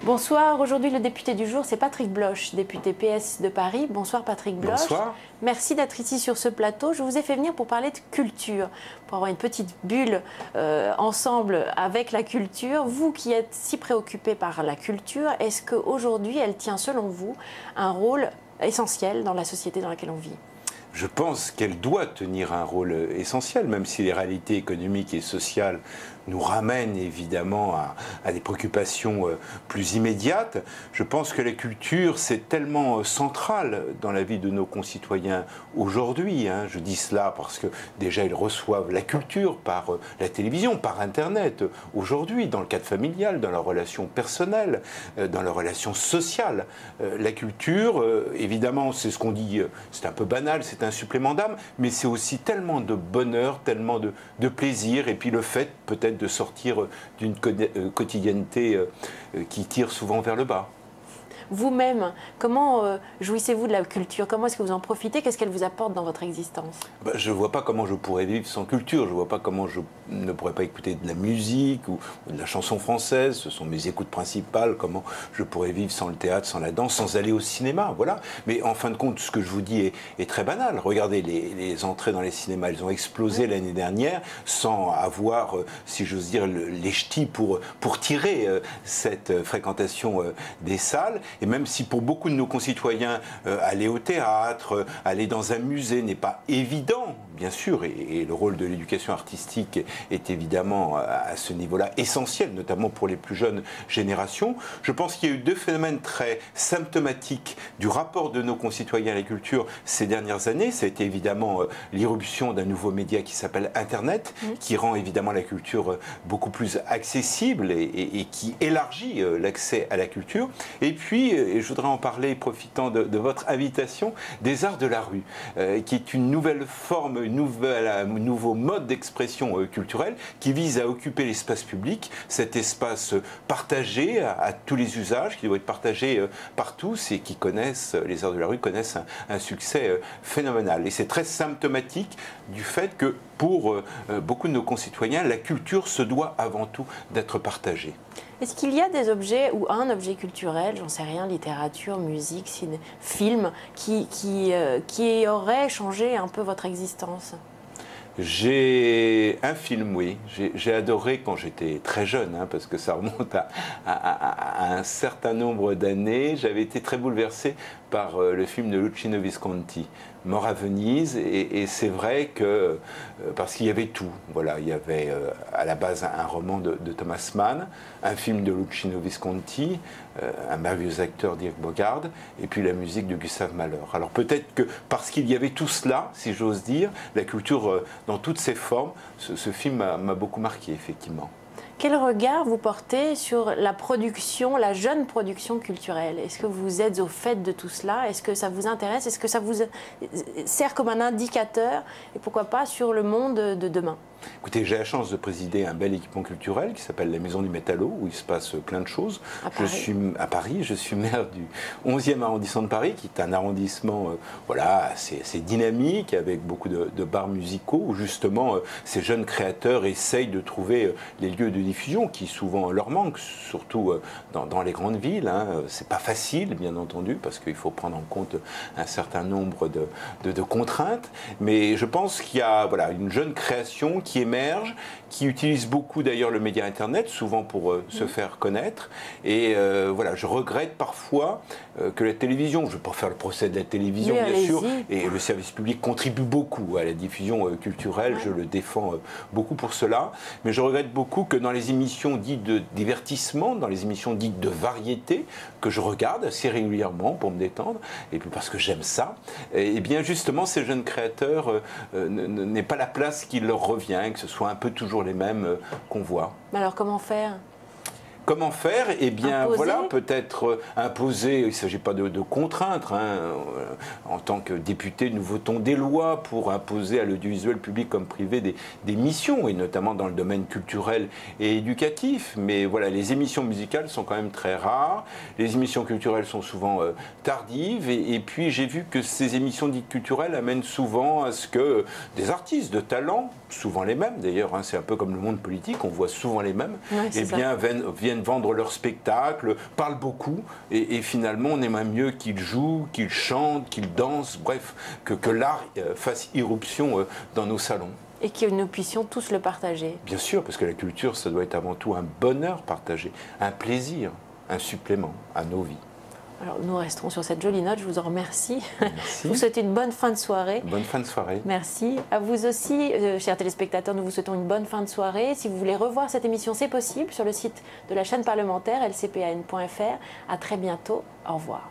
Bonsoir, aujourd'hui le député du jour c'est Patrick Bloch, député PS de Paris. Bonsoir Patrick Bloch. Bonsoir. Merci d'être ici sur ce plateau. Je vous ai fait venir pour parler de culture, pour avoir une petite bulle ensemble avec la culture. Vous qui êtes si préoccupé par la culture, est-ce qu'aujourd'hui elle tient selon vous un rôle essentiel dans la société dans laquelle on vit ? Je pense qu'elle doit tenir un rôle essentiel, même si les réalités économiques et sociales nous ramènent évidemment à des préoccupations plus immédiates. Je pense que la culture, c'est tellement central dans la vie de nos concitoyens aujourd'hui. Je dis cela parce que déjà ils reçoivent la culture par la télévision, par Internet, aujourd'hui, dans le cadre familial, dans leurs relations personnelles, dans leurs relations sociales. La culture, évidemment, c'est ce qu'on dit, c'est un peu banal, c'est un supplément d'âme, mais c'est aussi tellement de bonheur, tellement de plaisir, et puis le fait peut-être de sortir d'une quotidienneté qui tire souvent vers le bas. Vous-même, comment jouissez-vous de la culture? Comment est-ce que vous en profitez? Qu'est-ce qu'elle vous apporte dans votre existence? Je ne vois pas comment je pourrais vivre sans culture. Je ne vois pas comment je ne pourrais pas écouter de la musique ou de la chanson française. Ce sont mes écoutes principales. Comment je pourrais vivre sans le théâtre, sans la danse, sans aller au cinéma. Voilà. Mais en fin de compte, ce que je vous dis est très banal. Regardez, les entrées dans les cinémas, elles ont explosé l'année dernière sans avoir, si j'ose dire, les ch'tis pour tirer cette fréquentation des salles. Et même si pour beaucoup de nos concitoyens, aller au théâtre, aller dans un musée n'est pas évident, bien sûr, et le rôle de l'éducation artistique est évidemment à ce niveau-là essentiel, notamment pour les plus jeunes générations, je pense qu'il y a eu deux phénomènes très symptomatiques du rapport de nos concitoyens à la culture ces dernières années. Ça a été évidemment l'irruption d'un nouveau média qui s'appelle Internet, qui rend évidemment la culture beaucoup plus accessible et qui élargit l'accès à la culture. Et puis, et je voudrais en parler, profitant de votre invitation, des arts de la rue, qui est une nouvelle forme, un nouveau mode d'expression culturelle qui vise à occuper l'espace public, cet espace partagé à tous les usages, qui doit être partagé par tous et qui connaissent, les arts de la rue connaissent un succès phénoménal. Et c'est très symptomatique du fait que pour beaucoup de nos concitoyens, la culture se doit avant tout d'être partagée. Est-ce qu'il y a des objets ou un objet culturel, j'en sais rien, littérature, musique, ciné, film, qui aurait changé un peu votre existence ? J'ai un film, oui. J'ai adoré quand j'étais très jeune, parce que ça remonte à un certain nombre d'années. J'avais été très bouleversé par le film de Luchino Visconti, Mort à Venise, et c'est vrai que, parce qu'il y avait tout, voilà, il y avait à la base un roman de Thomas Mann, un film de Luchino Visconti, un merveilleux acteur Dirk Bogarde, et puis la musique de Gustave Mahler. Alors peut-être que parce qu'il y avait tout cela, si j'ose dire, la culture dans toutes ses formes, ce film m'a beaucoup marqué, effectivement. Quel regard vous portez sur la production, la jeune production culturelle? Est-ce que vous êtes au fait de tout cela? Est-ce que ça vous intéresse? Est-ce que ça vous sert comme un indicateur? Et pourquoi pas sur le monde de demain? Écoutez, j'ai la chance de présider un bel équipement culturel qui s'appelle la Maison du Métallo, où il se passe plein de choses. Je suis à Paris, je suis maire du 11e arrondissement de Paris, qui est un arrondissement voilà, assez dynamique, avec beaucoup de bars musicaux, où justement ces jeunes créateurs essayent de trouver les lieux de diffusion qui souvent leur manquent, surtout dans les grandes villes. C'est pas facile, bien entendu, parce qu'il faut prendre en compte un certain nombre de contraintes. Mais je pense qu'il y a voilà, une jeune création qui émerge, qui utilise beaucoup d'ailleurs le média Internet, souvent pour se faire connaître. Et voilà, je regrette parfois que la télévision, je ne vais pas faire le procès de la télévision, bien sûr, et le service public contribue beaucoup à la diffusion culturelle, je le défends beaucoup pour cela, mais je regrette beaucoup que dans les émissions dites de divertissement, dans les émissions dites de variété, que je regarde assez régulièrement pour me détendre, et puis parce que j'aime ça, et bien justement ces jeunes créateurs n'aient pas la place qui leur revient, que ce soit un peu toujours les mêmes qu'on voit. Mais alors comment faire ? Comment faire? Eh bien, imposer. Voilà, peut-être imposer, il ne s'agit pas de contraindre. En tant que député, nous votons des lois pour imposer à l'audiovisuel public comme privé des missions, et notamment dans le domaine culturel et éducatif. Mais voilà, les émissions musicales sont quand même très rares, les émissions culturelles sont souvent tardives, et puis j'ai vu que ces émissions dites culturelles amènent souvent à ce que des artistes de talent, souvent les mêmes d'ailleurs, c'est un peu comme le monde politique, on voit souvent les mêmes, ouais, eh bien, viennent viennent vendre leur spectacle, parlent beaucoup, et finalement on aimerait mieux qu'ils jouent, qu'ils chantent, qu'ils dansent, bref, que l'art fasse irruption dans nos salons. Et que nous puissions tous le partager. Bien sûr, parce que la culture, ça doit être avant tout un bonheur partagé, un plaisir, un supplément à nos vies. Alors nous resterons sur cette jolie note, je vous en remercie. Merci. Je vous souhaite une bonne fin de soirée. Bonne fin de soirée. Merci. À vous aussi, chers téléspectateurs, nous vous souhaitons une bonne fin de soirée. Si vous voulez revoir cette émission, c'est possible sur le site de la chaîne parlementaire lcpan.fr. À très bientôt. Au revoir.